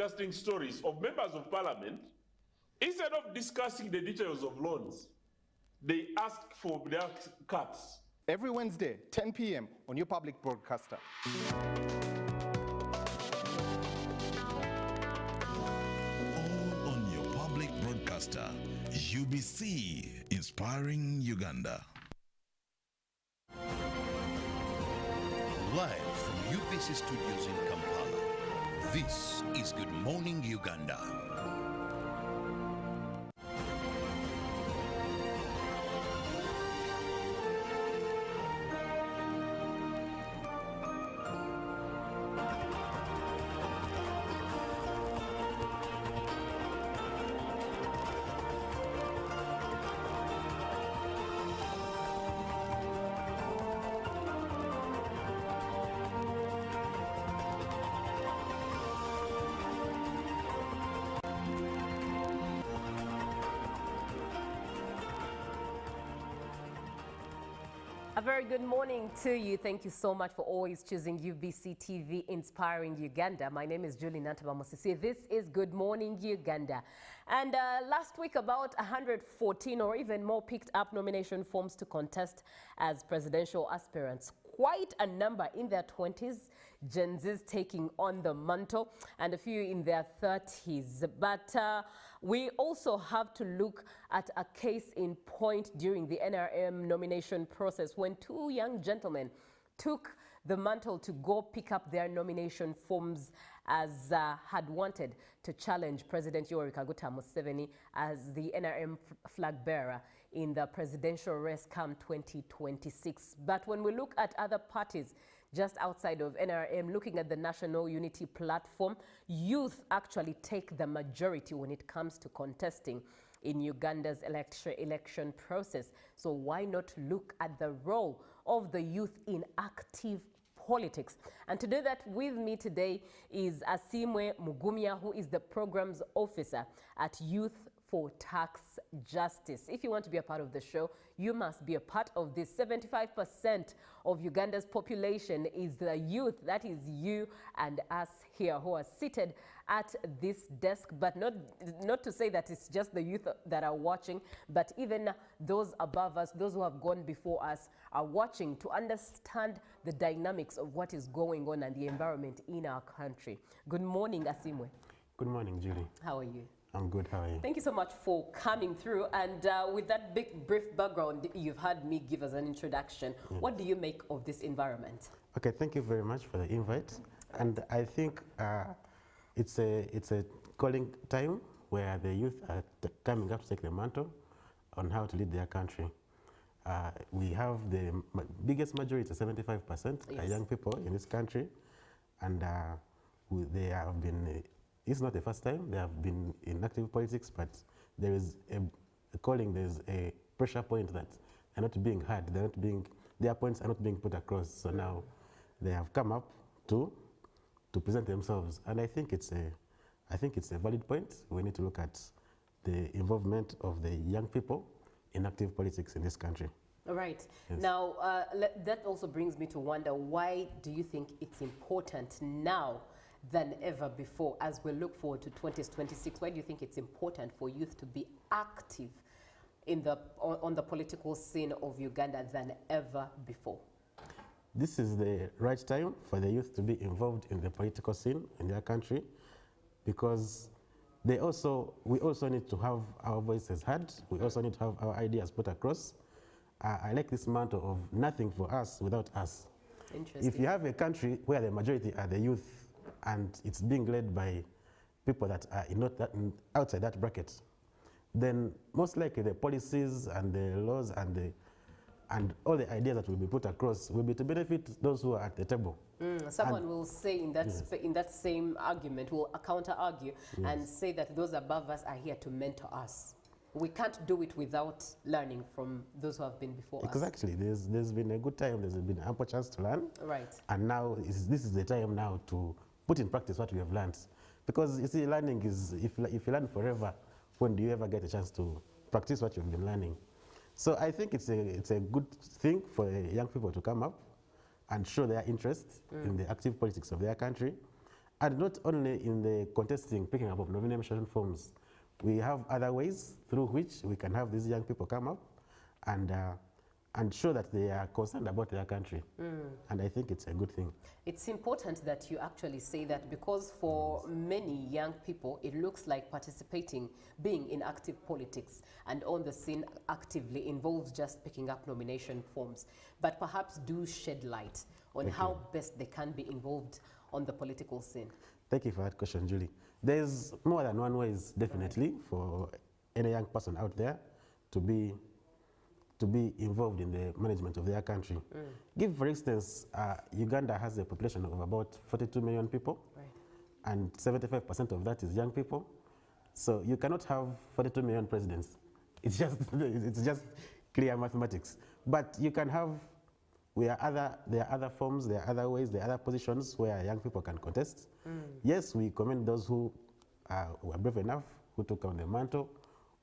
interesting stories of members of parliament, instead of discussing the details of loans, they ask for their cuts. Every Wednesday, 10 p.m. on your public broadcaster. All on your public broadcaster, UBC, inspiring Uganda. Live from UBC Studios in Kampala, this is Good Morning Uganda. A very good morning to you. Thank you so much for always choosing UBC TV Inspiring Uganda. My name is Julie Nantabamosisi. This is Good Morning Uganda. And last week, about 114 or even more picked up nomination forms to contest as presidential aspirants. Quite a number in their 20s, Gen Zs taking on the mantle, and a few in their 30s. But we also have to look at a case in point during the NRM nomination process when two young gentlemen took the mantle to go pick up their nomination forms as had wanted to challenge President Yoweri Kaguta Museveni as the NRM flag bearer in the presidential race come 2026. But when we look at other parties just outside of NRM, looking at the National Unity Platform, youth actually take the majority when it comes to contesting in Uganda's election process. So why not look at the role of the youth in active politics? And to do that with me today is Asimwe Mugumya, who is the programs officer at Youth for Tax Justice. If you want to be a part of the show, you must be a part of this. 75% of Uganda's population is the youth. That is you and us here who are seated at this desk, but not to say that it's just the youth that are watching, but even those above us, those who have gone before us, are watching to understand the dynamics of what is going on and the environment in our country. Good morning, Asimwe. Good morning, Julie. How are you? I'm good. How are you? Thank you so much for coming through. And with that big, brief background you've had me give as an introduction, what do you make of this environment? Okay, thank you very much for the invite. And I think it's a calling time where the youth are coming up to take the mantle on how to lead their country. We have the biggest majority, 75%, Yes. are young people in this country, and they have been. It's not the first time they have been in active politics, but there is a calling, there's a pressure point that they're not being heard, their points are not being put across. So now they have come up to present themselves, and I think it's a valid point. We need to look at the involvement of the young people in active politics in this country. All right. Yes. Now, that also brings me to wonder, why do you think it's important now than ever before as we look forward to 2026? Why do you think it's important for youth to be active on the political scene of Uganda than ever before? This is the right time for the youth to be involved in the political scene in their country, because we also need to have our voices heard. We also need to have our ideas put across. I like this mantra of nothing for us without us. Interesting. If you have a country where the majority are the youth and it's being led by people that are outside that bracket, then most likely the policies and the laws and all the ideas that will be put across will be to benefit those who are at the table. Someone will say in that same argument, will counter-argue and say that those above us are here to mentor us. We can't do it without learning from those who have been before us. Exactly. There's been a good time, there's been ample chance to learn. Right. And now this is the time now to put in practice what we have learned. Because you see, learning is, if you learn forever, when do you ever get a chance to practice what you've been learning? So I think it's a good thing for young people to come up and show their interest in the active politics of their country. And not only in the contesting, picking up of nomination forms, we have other ways through which we can have these young people come up and show that they are concerned about their country. And I think it's a good thing. It's important that you actually say that, because for many young people, it looks like participating, being in active politics and on the scene actively involves just picking up nomination forms. But perhaps do shed light on how best they can be involved on the political scene. Thank you for that question, Julie. There's more than one ways, definitely, for any young person out there to be involved in the management of their country. Give, for instance, Uganda has a population of about 42 million people, and 75% of that is young people. So you cannot have 42 million presidents. It's just clear mathematics. But you can have, there are other forms, there are other ways, there are other positions where young people can contest. Yes, we commend those who were brave enough, who took on the mantle,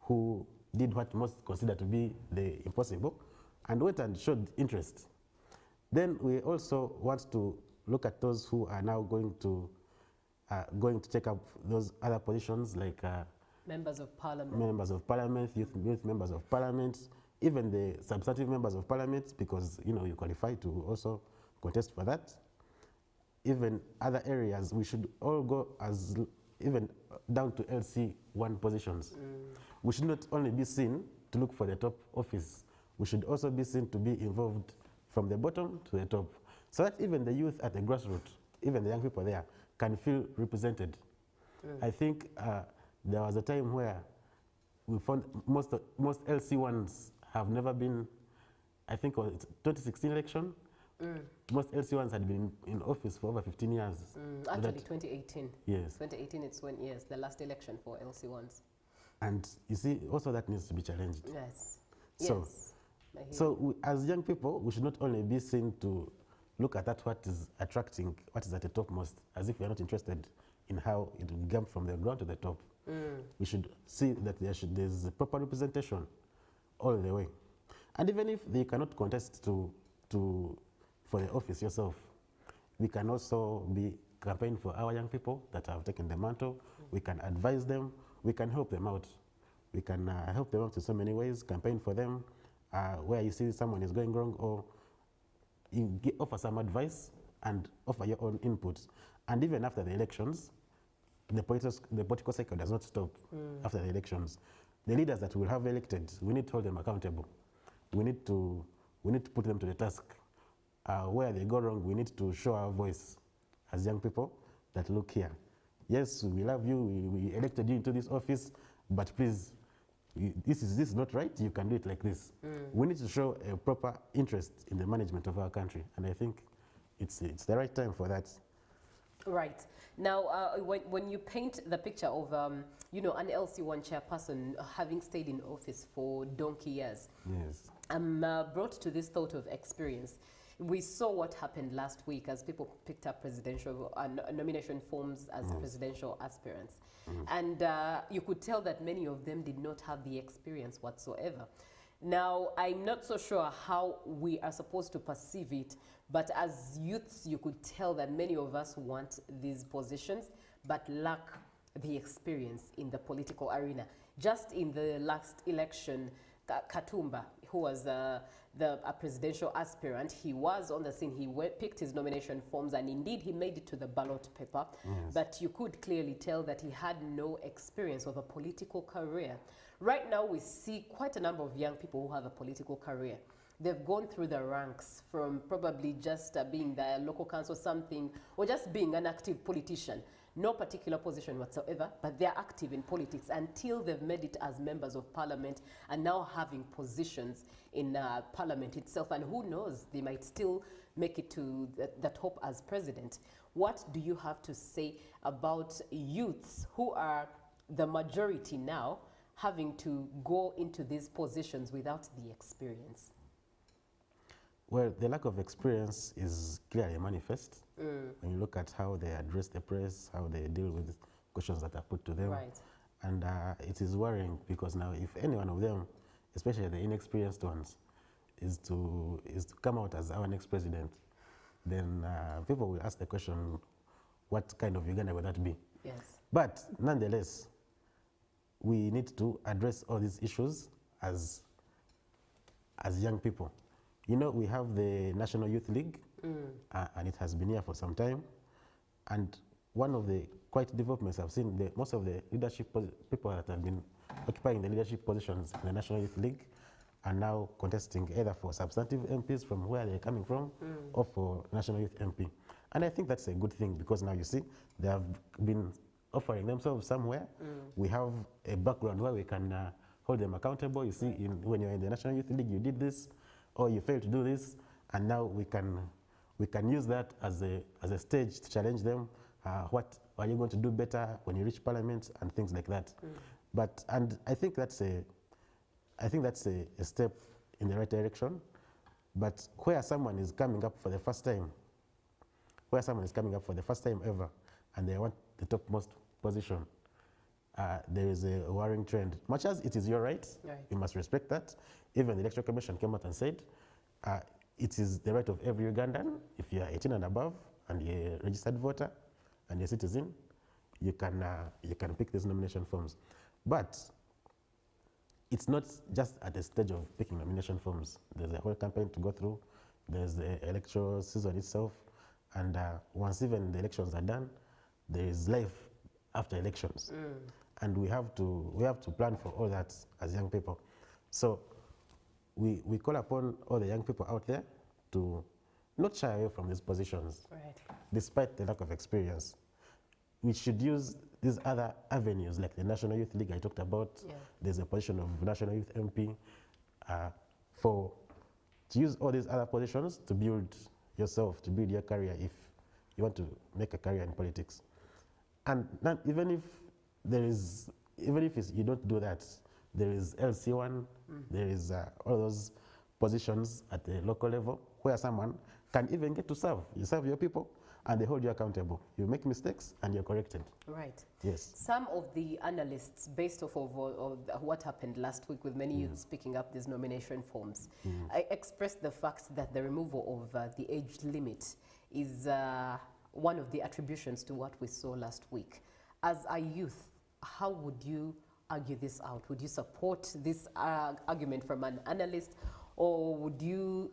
who did what most consider to be the impossible, and went and showed interest. Then we also want to look at those who are now going to take up those other positions, like members of parliament, youth members of parliament, even the substantive members of parliament, because you qualify to also contest for that. Even other areas, we should all go as even down to LC1 positions. We should not only be seen to look for the top office, we should also be seen to be involved from the bottom to the top, so that even the youth at the grassroots, even the young people there, can feel represented. I think there was a time where we found most LC1s have never been, I think it was 2016 election, most LC1s had been in office for over 15 years. Actually, 2018. Yes. 2018, it's when, yes, the last election for LC1s. And you see, also that needs to be challenged. Yes. So, yes. As young people, we should not only be seen to look at that, what is attracting, what is at the topmost, as if we are not interested in how it will jump from the ground to the top. We should see that there's a proper representation all the way. And even if they cannot contest for the office yourself, we can also be campaigning for our young people that have taken the mantle. We can advise them. We can help them out. We can help them out in so many ways, campaign for them, where you see someone is going wrong, or offer some advice and offer your own input. And even after the elections, the political cycle does not stop after the elections. The leaders that we will have elected, we need to hold them accountable. We need to put them to the task. Where they go wrong, we need to show our voice as young people that, look here, yes, we love you, we elected you into this office, but please, this is not right, you can do it like this. We need to show a proper interest in the management of our country, and I think it's the right time for that. Right. Now, when you paint the picture of, an LC1 chairperson having stayed in office for donkey years, yes, I'm brought to this thought of experience. We saw what happened last week as people picked up presidential nomination forms as presidential aspirants. And you could tell that many of them did not have the experience whatsoever. Now, I'm not so sure how we are supposed to perceive it, but as youths, you could tell that many of us want these positions, but lack the experience in the political arena. Just in the last election, Katumba, who was a presidential aspirant, he was on the scene. He picked his nomination forms, and indeed he made it to the ballot paper. Yes. But you could clearly tell that he had no experience of a political career. Right now, we see quite a number of young people who have a political career. They've gone through the ranks from probably just being the local council something, or just being an active politician. No particular position whatsoever, but they're active in politics until they've made it as members of parliament and now having positions in parliament itself. And who knows, they might still make it to the top as president. What do you have to say about youths who are the majority now having to go into these positions without the experience? Well, the lack of experience is clearly manifest when you look at how they address the press, how they deal with questions that are put to them. Right. And it is worrying, because now if any one of them, especially the inexperienced ones, is to come out as our next president, then people will ask the question, what kind of Uganda will that be? Yes. But nonetheless, we need to address all these issues as young people. You know, we have the National Youth League, and it has been here for some time. And one of the quite developments I've seen, most of the leadership people that have been occupying the leadership positions in the National Youth League are now contesting either for substantive MPs from where they're coming from or for National Youth MP. And I think that's a good thing, because now you see they have been offering themselves somewhere. We have a background where we can hold them accountable. You see, when you're in the National Youth League, you did this, or you failed to do this, and now we can use that as a stage to challenge them. What are you going to do better when you reach Parliament and things like that? And I think that's a step in the right direction. But where someone is coming up for the first time, ever, and they want the topmost position, there is a worrying trend. Much as it is your right, you must respect that. Even the Electoral Commission came out and said, it is the right of every Ugandan, if you are 18 and above, and you're a registered voter, and you're a citizen, you can pick these nomination forms. But it's not just at the stage of picking nomination forms. There's a whole campaign to go through. There's the electoral season itself. And once even the elections are done, there is life after elections. And we have to plan for all that as young people. So we call upon all the young people out there to not shy away from these positions, despite the lack of experience. We should use these other avenues, like the National Youth League I talked about. There's a position of National Youth MP, to use all these other positions to build yourself, to build your career if you want to make a career in politics. And even if you don't do that, there is LC1, there is all those positions at the local level where someone can even get to serve. You serve your people, and they hold you accountable. You make mistakes, and you're corrected. Right. Yes. Some of the analysts, based off of what happened last week with many youths picking up these nomination forms, I expressed the fact that the removal of the age limit is one of the attributions to what we saw last week. As a youth, how would you argue this out? Would you support this argument from an analyst, or would you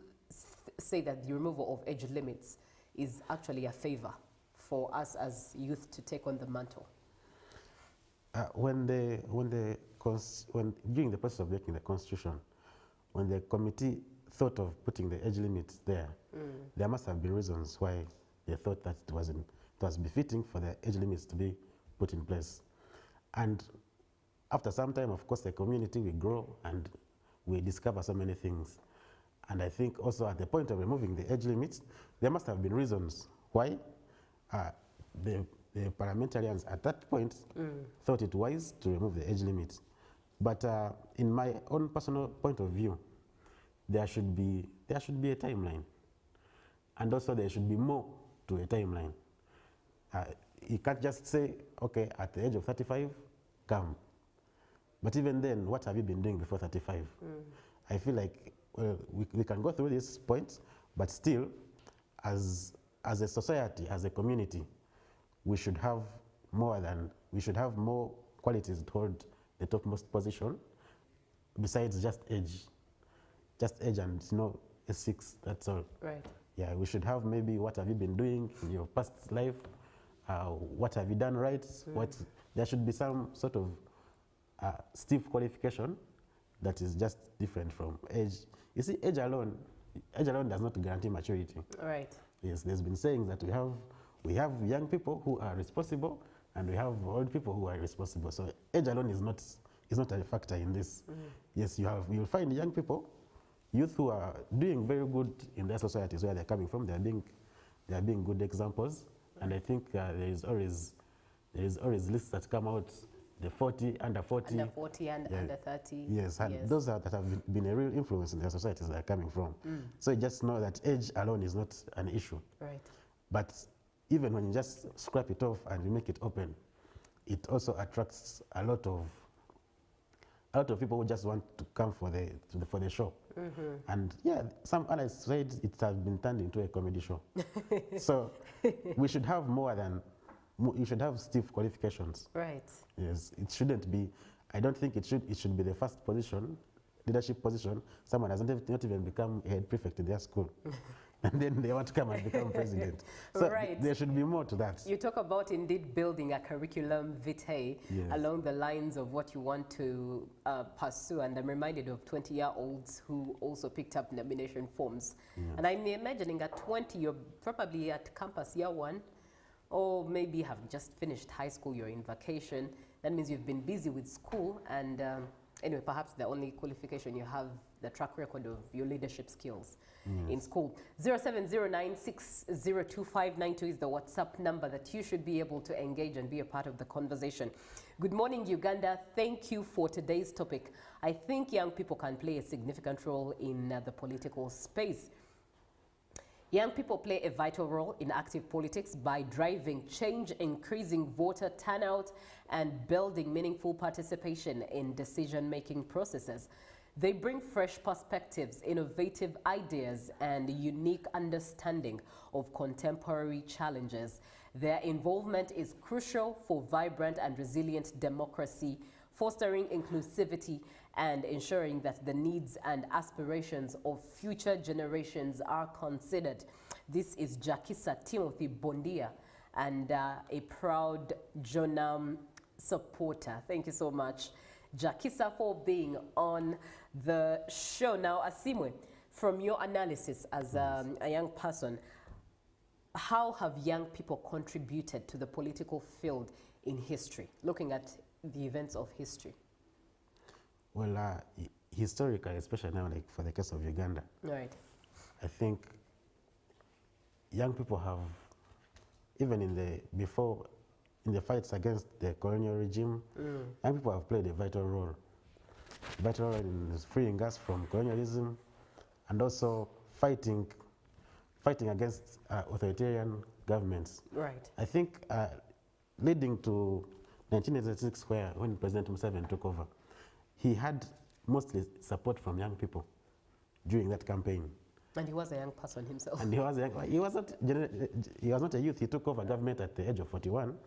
say that the removal of age limits is actually a favor for us as youth to take on the mantle? During the process of making the constitution, when the committee thought of putting the age limit there, there must have been reasons why they thought that it was befitting for the age limits to be put in place. And after some time, of course, the community will grow and we discover so many things. And I think also at the point of removing the age limits, there must have been reasons why the parliamentarians at that point thought it wise to remove the age limit. But in my own personal point of view, there should be a timeline. And also there should be more to a timeline. You can't just say, okay, at the age of 35, come. But even then, what have you been doing before 35? I feel like we can go through this point, but still, as a society, as a community, we should have more qualities to hold the topmost position, besides just age and ethics. That's all. Right. Yeah, we should have maybe what have you been doing in your past life, what have you done right. There should be some sort of stiff qualification that is just different from age. You see, age alone does not guarantee maturity. Right. Yes, there's been saying that we have young people who are responsible, and we have old people who are irresponsible. So age alone is not a factor in this. Yes, you'll find young people, youth who are doing very good in their societies where they're coming from. They are being good examples, and I think there is always lists that come out. The 40, under 40. Under 40 and under 30. Yes, and those that have been a real influence in their societies they are coming from. So you just know that age alone is not an issue. Right. But even when you just scrap it off and you make it open, it also attracts a lot of people who just want to come for the show. And yeah, some analysts said it has been turned into a comedy show. So we should have more than you should have stiff qualifications. Right. Yes, it shouldn't be. I don't think it should be the first position, leadership position. Someone has not even become a head prefect in their school, and then they want to come and become president. So Right. there should be more to that. You talk about indeed building a curriculum vitae Yes. along the lines of what you want to pursue, and I'm reminded of 20-year-olds who also picked up nomination forms. And I'm imagining at 20, you're probably at campus year one, or maybe have just finished high school, you're in vacation. That means you've been busy with school, and anyway, perhaps the only qualification you have, the track record of your leadership skills in school. 0709602592 is the WhatsApp number that you should be able to engage and be a part of the conversation. Good morning, Uganda. Thank you for today's topic. I think young people can play a significant role in the political space. Young people play a vital role in active politics by driving change, increasing voter turnout, and building meaningful participation in decision-making processes. They bring fresh perspectives, innovative ideas, and unique understanding of contemporary challenges. Their involvement is crucial for vibrant and resilient democracy, fostering inclusivity and ensuring that the needs and aspirations of future generations are considered. This is Jakisa Timothy Bondia, and a proud Jonam supporter. Thank you so much, Jakisa, for being on the show. Now, Asimwe, from your analysis as a young person, how have young people contributed to the political field in history, looking at the events of history? Well, historically, especially now, like for the case of Uganda, Right. I think young people have, even in the fights against the colonial regime, young people have played a vital role in freeing us from colonialism, and also fighting against authoritarian governments. Right. I think leading to 1986, when President Museveni took over, he had mostly support from young people during that campaign. And he was a young person himself. And he was not a youth. He took over government at the age of 41.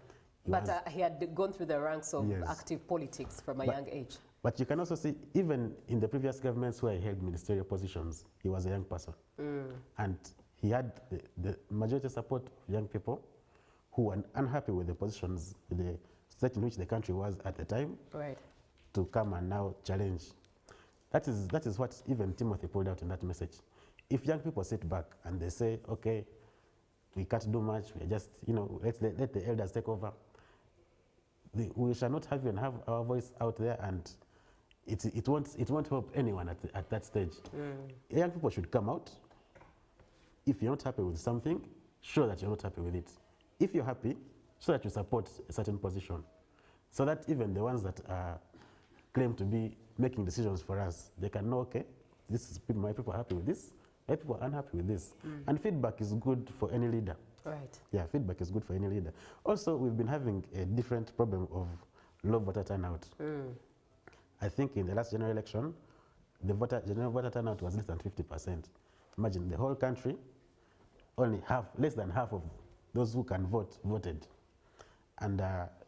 But he had gone through the ranks of Yes. active politics from a young age. But you can also see, even in the previous governments where he held ministerial positions, he was a young person. And he had the majority support of young people who were unhappy with the positions, the state in which the country was at the time, Right. to come and now challenge. That is what even Timothy pulled out in that message. If young people sit back and they say, okay, we can't do much, we're just, let the elders take over, we shall not even have our voice out there, and it won't help anyone at that stage. Young people should come out. If you're not happy with something, show that you're not happy with it. If you're happy, show that you support a certain position, so that even the ones that claim to be making decisions for us, they can know, okay, my people are happy with this, my people are unhappy with this. And feedback is good for any leader. Right. Yeah, feedback is good for any leader. Also, we've been having a different problem of low voter turnout. I think in the last general election, the general voter turnout was less than 50%. Imagine the whole country, only less than half of those who can vote voted. And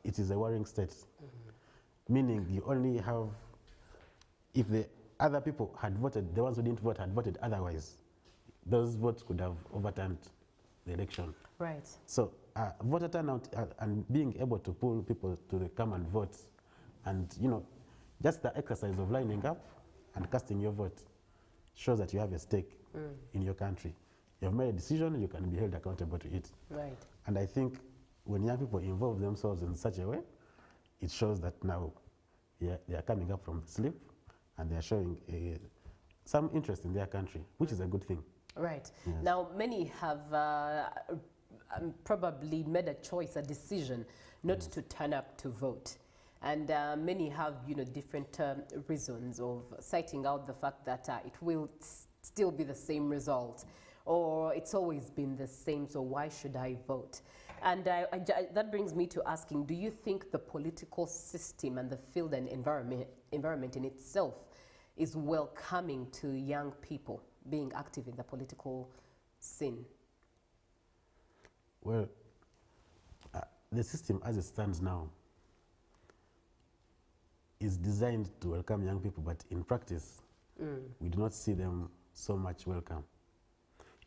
it is a worrying state. Meaning you only have, if the other people had voted, the ones who didn't vote had voted otherwise, those votes could have overturned the election. Right. So voter turnout and being able to pull people to come and vote, and just the exercise of lining up and casting your vote shows that you have a stake in your country. You have made a decision, you can be held accountable to it. Right. And I think when young people involve themselves in such a way, it shows that now they are coming up from sleep and they are showing some interest in their country, which is a good thing. Right. Yes. Now, many have probably made a choice, a decision, not to turn up to vote. And many have, different reasons of citing out the fact that it will still be the same result, or it's always been the same, so why should I vote? And that brings me to asking, do you think the political system and the field and environment in itself is welcoming to young people being active in the political scene? Well, the system as it stands now is designed to welcome young people, but in practice, we do not see them so much welcome.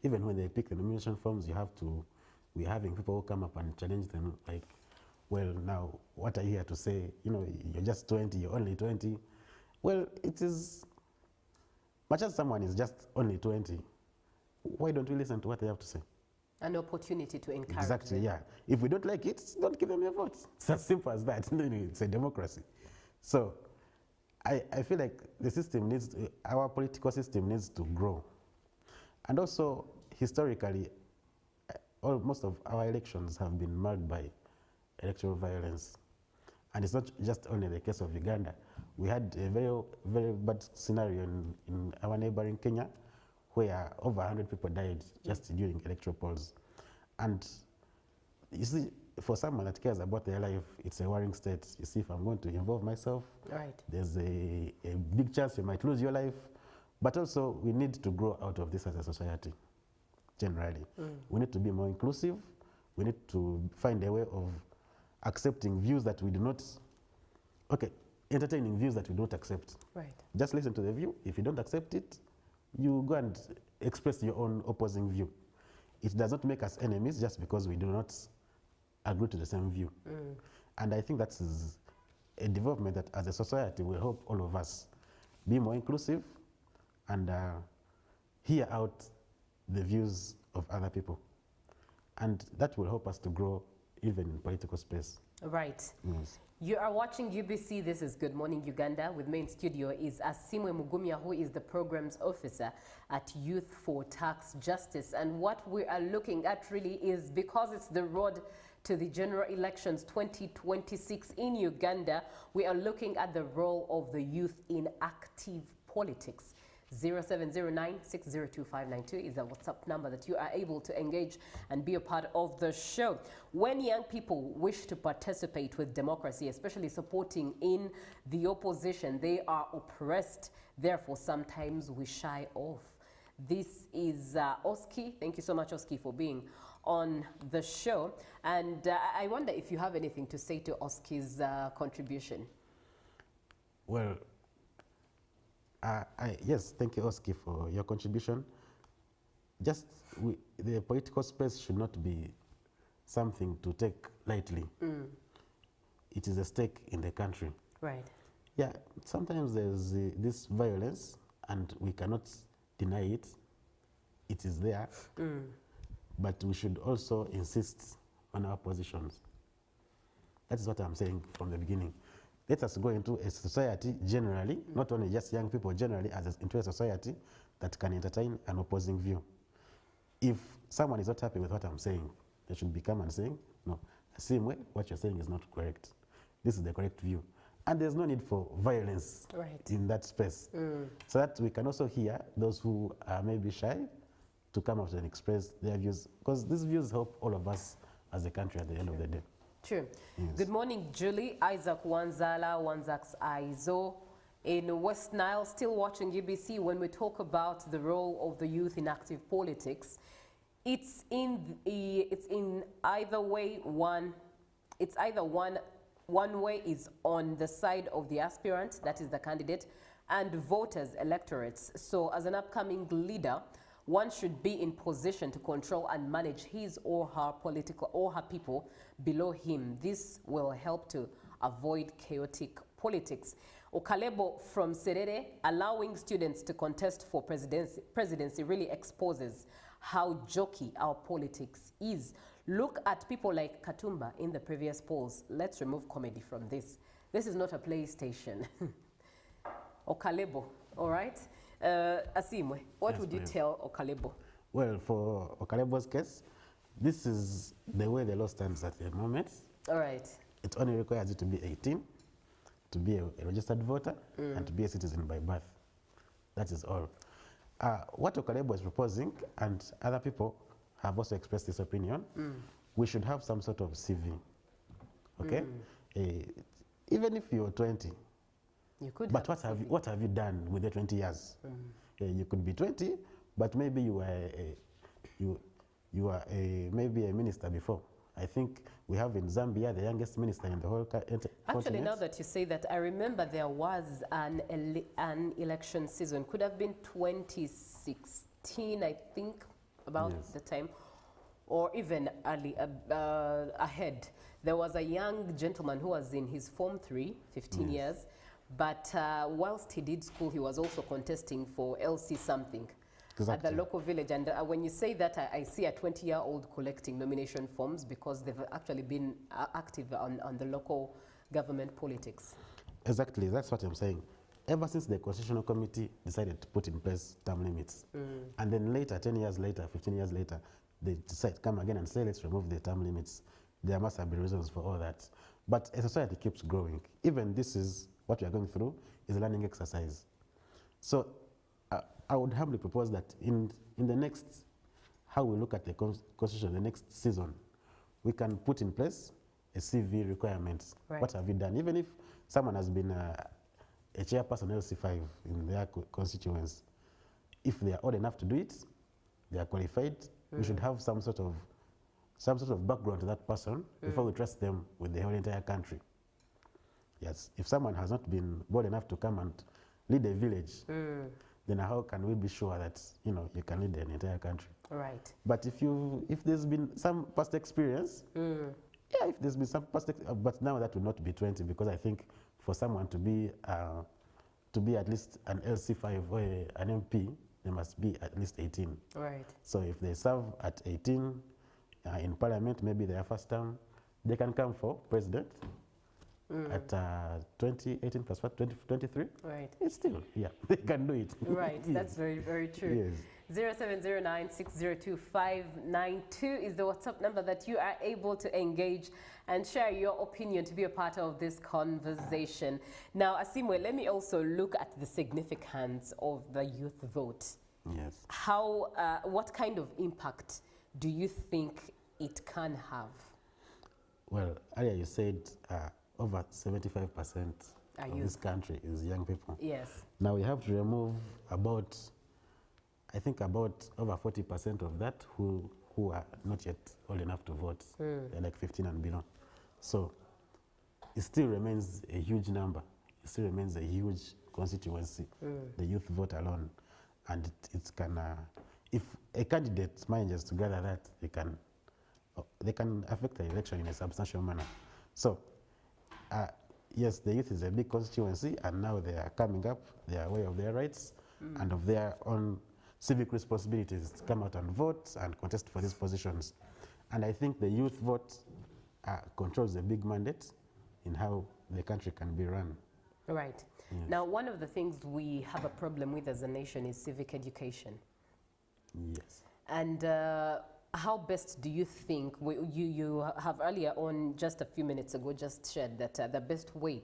Even when they pick the nomination forms, we're having people who come up and challenge them like, well, now, what are you here to say? You know, you're just 20, you're only 20. Well, it is, much as someone is just only 20, why don't we listen to what they have to say? An opportunity to encourage Exactly, them. yeah. If we don't like it, don't give them your vote. It's as simple as that. It's a democracy. So I feel like the system needs to, our political system needs to grow. And also, historically, most of our elections have been marked by electoral violence. And it's not just only the case of Uganda. We had a very, very bad scenario in our neighboring Kenya, where over 100 people died just during electoral polls. And you see, for someone that cares about their life, it's a worrying state. You see, if I'm going to involve myself, there's a big chance you might lose your life. But also, we need to grow out of this as a society, generally. We need to be more inclusive. We need to find a way of accepting views that we do not, entertaining views that we don't accept. Just listen to the view. If you don't accept it, you go and express your own opposing view. It does not make us enemies just because we do not agree to the same view. And I think that is a development that as a society will help all of us be more inclusive and hear out the views of other people. And that will help us to grow even in political space. Right. Yes. You are watching UBC. This is Good Morning Uganda. With me in studio is Asimwe Mugumya, who is the programs officer at Youth for Tax Justice. And what we are looking at really is, because it's the road to the general elections 2026 in Uganda, we are looking at the role of the youth in active politics. 0709-602-592 is the WhatsApp number that you are able to engage and be a part of the show. When young people wish to participate with democracy, especially supporting in the opposition, they are oppressed. Therefore, sometimes we shy off. This is Oski. Thank you so much, Oski, for being on the show. And I wonder if you have anything to say to Oski's contribution. Well, yes, thank you, Oski, for your contribution. The political space should not be something to take lightly. It is a stake in the country. Right. Yeah, sometimes there's this violence, and we cannot deny it. It is there. But we should also insist on our positions. That is what I'm saying from the beginning. Let us go into a society generally, not only just young people, generally into a society that can entertain an opposing view. If someone is not happy with what I'm saying, they should become and saying, no, the same way, what you're saying is not correct. This is the correct view. And there's no need for violence in that space. So that we can also hear those who are maybe shy to come out and express their views, because these views help all of us as a country at the end of the day. True. Yes. Good morning, Julie. Isaac Wanzala, Wanzak's Aizo in West Nile, still watching UBC. When we talk about the role of the youth in active politics, it's in either way. One way is on the side of the aspirant, that is the candidate, and voters, electorates. So as an upcoming leader, one should be in position to control and manage his or her people below him. This will help to avoid chaotic politics. Okalebo from Serere, allowing students to contest for presidency really exposes how jokey our politics is. Look at people like Katumba in the previous polls. Let's remove comedy from this. This is not a PlayStation. Okalebo, all right? Asimwe, what would you tell Okalebo? Well, for Okalebo's case, this is the way the law stands at the moment. All right. It only requires you to be 18, to be a registered voter, and to be a citizen by birth. That is all. What Okalebo is proposing, and other people have also expressed this opinion, we should have some sort of CV. Okay? Even if you're 20, you could. But what have you done with the 20 years? You could be 20, but maybe you were maybe a minister before, I think we have in Zambia the youngest minister in the whole Actually, continent. now that you say that, I remember there was an election season. Could have been 2016, I think, about Yes. the time, or even early ahead. There was a young gentleman who was in his Form 3, 15 years, but whilst he did school, he was also contesting for LC something. At the Exactly. local village. And when you say that, I see a 20-year-old collecting nomination forms because they've actually been active on the local government politics. Exactly, that's what I'm saying. Ever since the Constitutional Committee decided to put in place term limits, and then later, 10 years later, 15 years later, they decide come again and say, let's remove the term limits. There must have been reasons for all that. But a society keeps growing. Even this is what we are going through, is a learning exercise. So I would humbly propose that in the next, how we look at the Constitution, the next season, we can put in place a CV requirement. Right. What have you done? Even if someone has been a chairperson LC5 in their constituents, if they are old enough to do it, they are qualified, we should have some sort of background to that person before we trust them with the whole entire country. Yes, if someone has not been bold enough to come and lead a village, then how can we be sure that you can lead an entire country? Right. But if there's been some past experience, yeah, if there's been some past, but now that will not be 20, because I think for someone to be at least an LC5 or an MP, they must be at least 18. Right. So if they serve at 18 in Parliament, maybe their first term, they can come for president at 18 plus what, 23? Right. It's still, yeah, they can do it. Right. Yes. That's very, very true. Yes. 0709-602-592 is the WhatsApp number that you are able to engage and share your opinion to be a part of this conversation. Now, Asimwe, let me also look at the significance of the youth vote. Yes. How, what kind of impact do you think it can have? Well, earlier you said over 75% of youth. this country is young people. Yes. Now we have to remove about, I think about over 40% of that who are not yet old enough to vote. They're like 15 and below. So it still remains a huge number. It still remains a huge constituency, the youth vote alone. And it can, if a candidate manages to gather that, they can affect the election in a substantial manner. So yes, the youth is a big constituency, and now they are coming up. They are aware of their rights and of their own civic responsibilities to come out and vote and contest for these positions. And I think the youth vote controls a big mandate in how the country can be run. Right. Yes. Now, one of the things we have a problem with as a nation is civic education. Yes. And how best do you think, you have earlier on, just a few minutes ago, just shared that the best way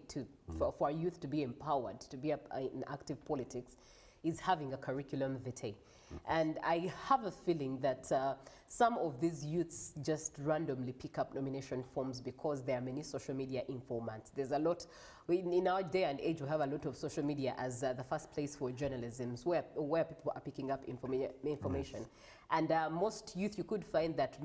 for our youth to be empowered, to be in active politics, is having a curriculum vitae. And I have a feeling that some of these youths just randomly pick up nomination forms because there are many social media informants. There's a lot, in our day and age, we have a lot of social media as the first place for journalism, where people are picking up information. Yes. And most youth, you could find that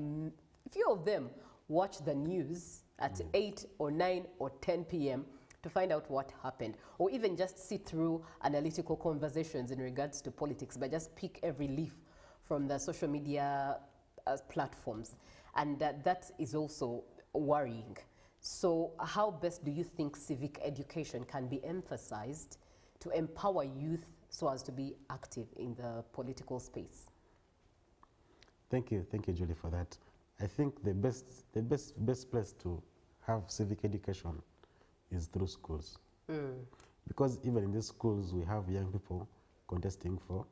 few of them watch the news at 8 or 9 or 10 p.m. to find out what happened, or even just sit through analytical conversations in regards to politics, but just pick every leaf from the social media platforms. And that is also worrying. So how best do you think civic education can be emphasized to empower youth so as to be active in the political space? Thank you, Julie, for that. I think the best place to have civic education is through schools. Because even in these schools, we have young people contesting for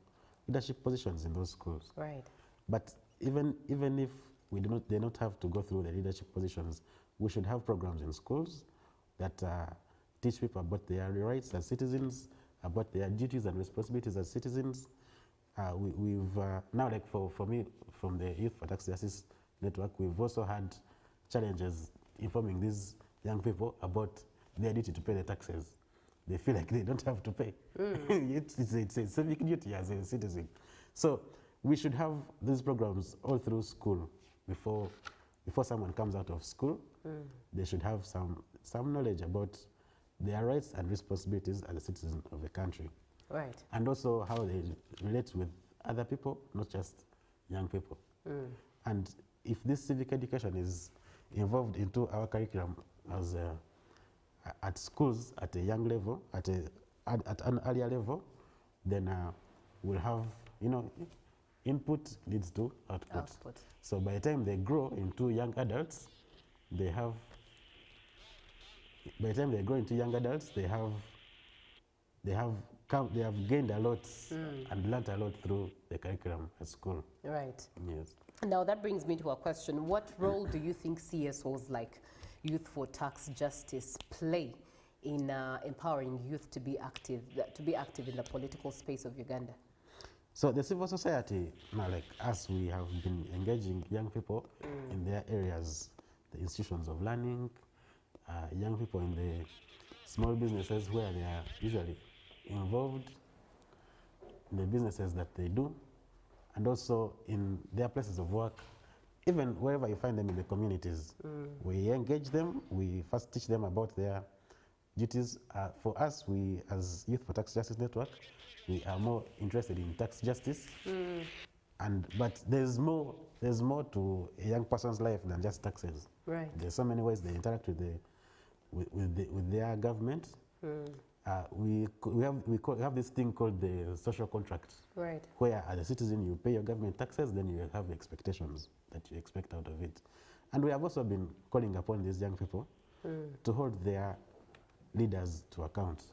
leadership positions in those schools. Right. But even if they not have to go through the leadership positions, we should have programs in schools that teach people about their rights as citizens, about their duties and responsibilities as citizens. We've now, like for me, from the Youth for Tax Justice Network, we've also had challenges informing these young people about their duty to pay the taxes. They feel like they don't have to pay. It's a civic duty as a citizen. So we should have these programs all through school before before someone comes out of school, they should have some knowledge about their rights and responsibilities as a citizen of the country. Right. And also how they relate with other people, not just young people. And if this civic education is involved into our curriculum as at schools at a young level, at an earlier level, then we'll have, input leads to output. So by the time they grow into young adults, they have gained a lot and learnt a lot through the curriculum at school. Right. Yes. Now that brings me to a question. What role do you think CSOs like Youth for Tax Justice play in empowering youth to be active in the political space of Uganda? So the civil society, like us, we have been engaging young people in their areas, the institutions of learning, young people in the small businesses where they are usually involved in the businesses that they do, and also in their places of work, even wherever you find them in the communities. We engage them, we first teach them about their duties. For us, we as Youth for Tax Justice Network, we are more interested in tax justice, but there's more to a young person's life than just taxes. Right. There's so many ways they interact with their government. We have this thing called the social contract, right, where as a citizen you pay your government taxes, then you have expectations that you expect out of it. And we have also been calling upon these young people to hold their leaders to account.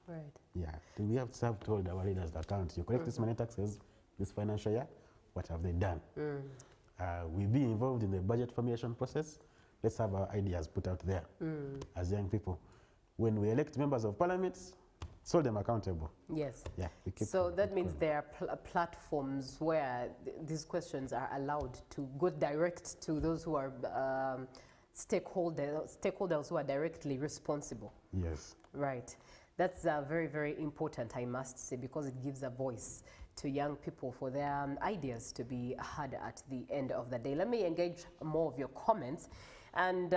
Right. Yeah, we have to hold our leaders to account. You collect this many taxes this financial year, what have they done? We'll be involved in the budget formulation process. Let's have our ideas put out there as young people. When we elect members of parliament, hold them accountable. Yes. Yeah. So that means there are platforms where these questions are allowed to go direct to those who are stakeholders who are directly responsible. Yes. Right. That's very, very important, I must say, because it gives a voice to young people for their ideas to be heard at the end of the day. Let me engage more of your comments. And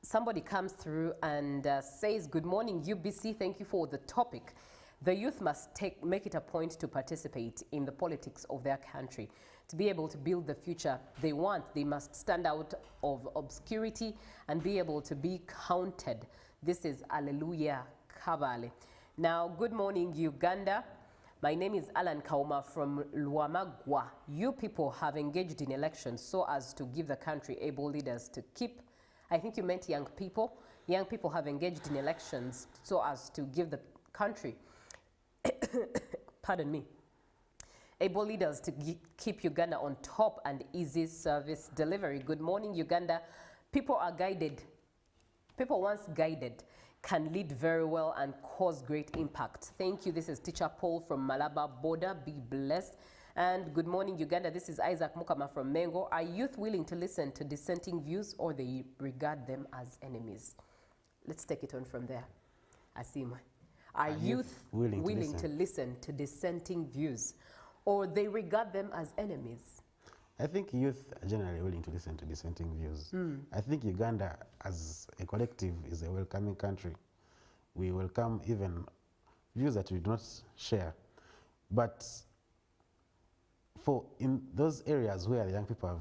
somebody comes through and says, good morning, UBC, thank you for the topic. The youth must make it a point to participate in the politics of their country. To be able to build the future they want, they must stand out of obscurity and be able to be counted. This is Alleluia Kabale. Now, good morning, Uganda. My name is Alan Kauma from Luamagwa. You people have engaged in elections so as to give the country able leaders to keep, I think you meant young people. Young people have engaged in elections so as to give the country, pardon me, able leaders to keep Uganda on top and easy service delivery. Good morning, Uganda. People are guided. People once guided can lead very well and cause great impact. Thank you. This is Teacher Paul from Malaba Border. Be blessed. And good morning, Uganda. This is Isaac Mukama from Mengo. Are youth willing to listen to dissenting views or they regard them as enemies? Let's take it on from there. Asima. Are youth willing to listen to dissenting views or they regard them as enemies? I think youth are generally willing to listen to dissenting views. I think Uganda as a collective is a welcoming country. We welcome even views that we do not share. But in those areas where the young people have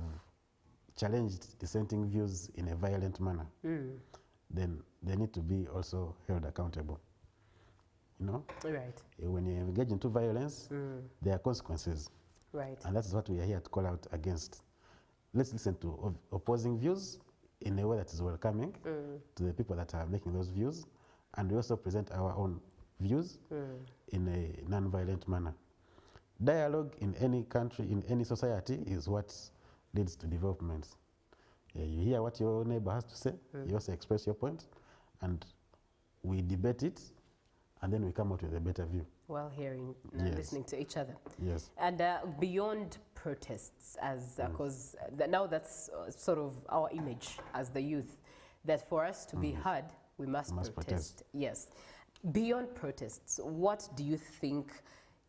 challenged dissenting views in a violent manner, then they need to be also held accountable. You know? Right. When you engage into violence, there are consequences. Right. And that's what we are here to call out against. Let's listen to opposing views in a way that is welcoming to the people that are making those views. And we also present our own views in a non-violent manner. Dialogue in any country, in any society, is what leads to development. You hear what your neighbor has to say, you also express your point, and we debate it, and then we come out with a better view. While hearing and listening to each other. Yes. And beyond protests, as because now that's sort of our image as the youth, that for us to be heard, we must protest. Yes. Beyond protests, what do you think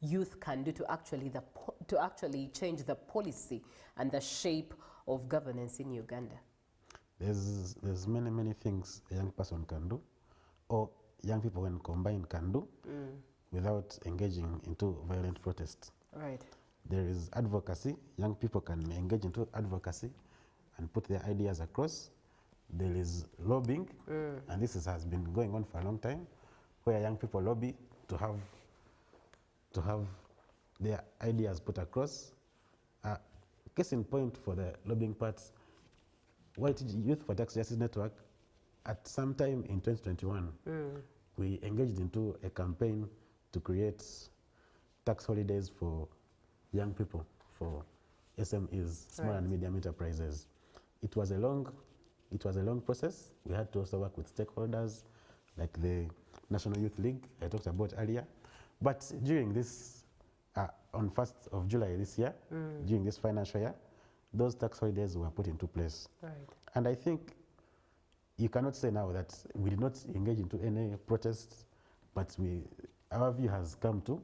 youth can do to actually change the policy and the shape of governance in Uganda? There's many things a young person can do, or young people when combined can do, without engaging into violent protest. Right. There is advocacy. Young people can engage into advocacy and put their ideas across. There is lobbying, and this has been going on for a long time, where young people lobby to have their ideas put across. Case in point for the lobbying part, White Youth for Tax Justice Network, at some time in 2021, we engaged into a campaign to create tax holidays for young people, for SMEs, small and medium enterprises. It was a long process. We had to also work with stakeholders like the National Youth League I talked about earlier. But during this, on 1st of July this year, during this financial year, those tax holidays were put into place. Right. And I think you cannot say now that we did not engage into any protests, but our view has come to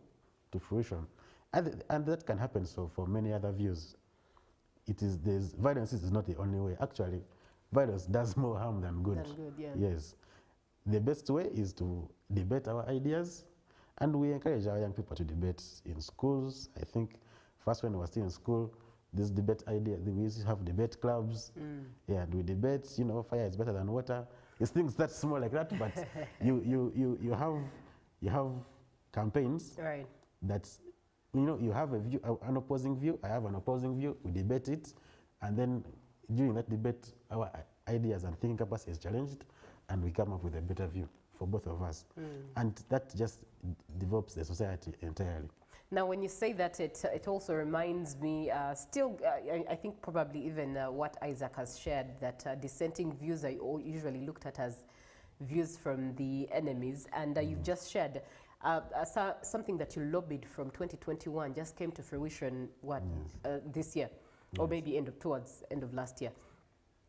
fruition. And that can happen so for many other views. Violence is not the only way. Actually, violence does more harm than good. Yes. The best way is to debate our ideas, and we encourage our young people to debate in schools. I think first when we were still in school, this debate idea, we used to have debate clubs. Yeah, and we debate, fire is better than water. It's things that small like that, but you have campaigns that, you have a view, an opposing view, I have an opposing view, we debate it, and then during that debate, our ideas and thinking capacity is challenged, and we come up with a better view for both of us. And that just develops the society entirely. Now, when you say that, it also reminds me, I think probably even what Isaac has shared, that dissenting views are usually looked at as views from the enemies, and you've just shared something that you lobbied from 2021 just came to fruition, this year, or maybe towards end of last year.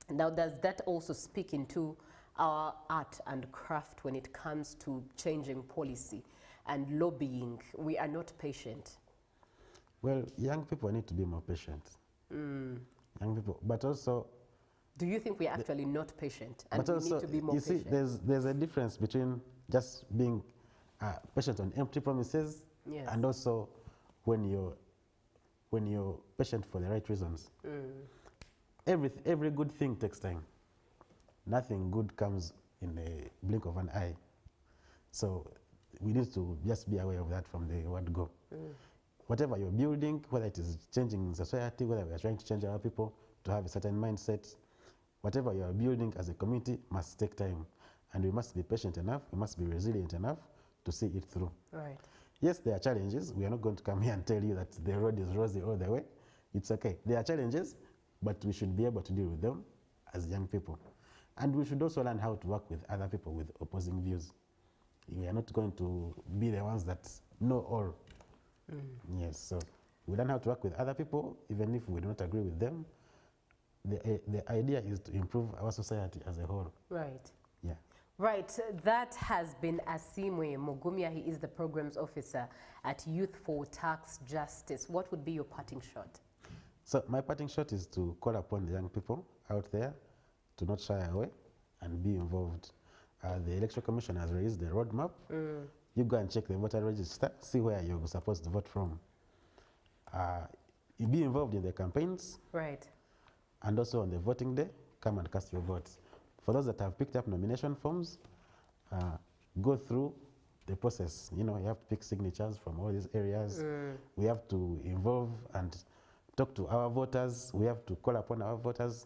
Now, does that also speak into our art and craft when it comes to changing policy and lobbying? We are not patient. Well, young people need to be more patient. Young people, but also... Do you think we're actually not patient and we need to be more patient? You see, there's a difference between just being patient on empty promises, and also when you're patient for the right reasons. Every good thing takes time. Nothing good comes in a blink of an eye. So we need to just be aware of that from the word go. Whatever you're building, whether it is changing society, whether we are trying to change our people to have a certain mindset, whatever you are building as a community must take time. And we must be patient enough, we must be resilient enough to see it through. Right. Yes, there are challenges. We are not going to come here and tell you that the road is rosy all the way. It's okay. There are challenges, but we should be able to deal with them as young people. And we should also learn how to work with other people with opposing views. We are not going to be the ones that know all. Yes, so we learn how to work with other people, even if we do not agree with them. The idea is to improve our society as a whole. Right. Yeah. Right, that has been Asimwe Mogumia. He is the Programs Officer at Youth for Tax Justice. What would be your parting shot? So my parting shot is to call upon the young people out there to not shy away and be involved. The Electoral Commission has released the roadmap. You go and check the voter register, see where you're supposed to vote from. You be involved in the campaigns. Right. And also on the voting day, come and cast your votes. For those that have picked up nomination forms, go through the process. You have to pick signatures from all these areas. We have to involve and talk to our voters. We have to call upon our voters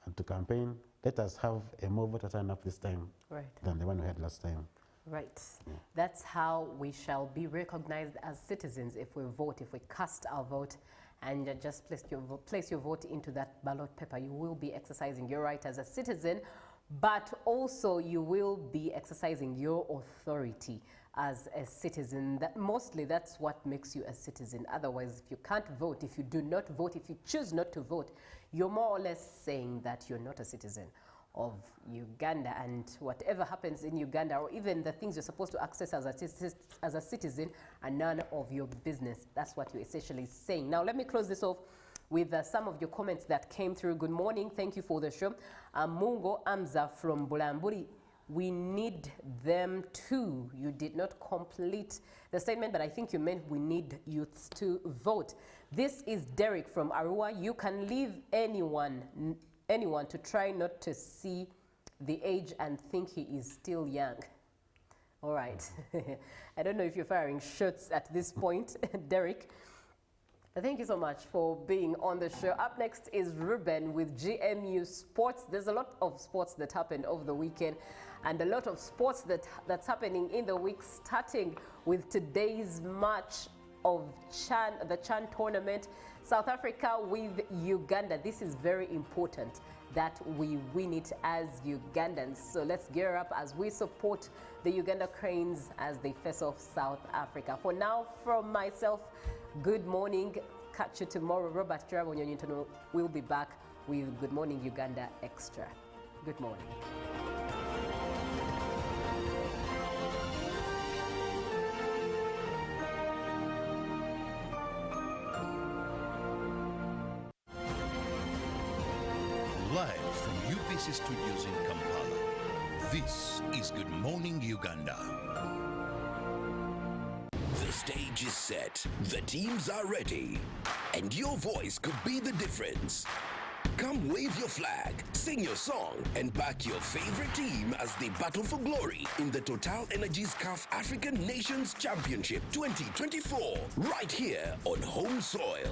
and to campaign. Let us have a more voter turnout this time than the one we had last time. Right. That's how we shall be recognized as citizens if we vote, if we cast our vote and just place your vote into that ballot paper. You will be exercising your right as a citizen, but also you will be exercising your authority as a citizen. Mostly that's what makes you a citizen. Otherwise, if you can't vote, if you do not vote, if you choose not to vote, you're more or less saying that you're not a citizen of Uganda, and whatever happens in Uganda, or even the things you're supposed to access as a citizen, are none of your business. That's what you're essentially saying. Now, let me close this off with some of your comments that came through. Good morning. Thank you for the show. Mungo Amza from Bulamburi. We need them too. You did not complete the statement, but I think you meant we need youths to vote. This is Derek from Arua. You can leave anyone to try not to see the age and think he is still young. All right. I don't know if you're firing shots at this point, Derek. Thank you so much for being on the show. Up next is Ruben with GMU Sports. There's a lot of sports that happened over the weekend and a lot of sports that's happening in the week, starting with today's match of the Chan tournament. South Africa with Uganda. This is very important that we win it as Ugandans. So let's gear up as we support the Uganda Cranes as they face off South Africa. For now, from myself, good morning. Catch you tomorrow. Robert Jarabo will be back with Good Morning Uganda Extra. Good morning. Live from UBC Studios in Kampala, this is Good Morning Uganda. The stage is set, the teams are ready, and your voice could be the difference. Come wave your flag, sing your song, and back your favorite team as they battle for glory in the Total Energies CAF African Nations Championship 2024, right here on home soil.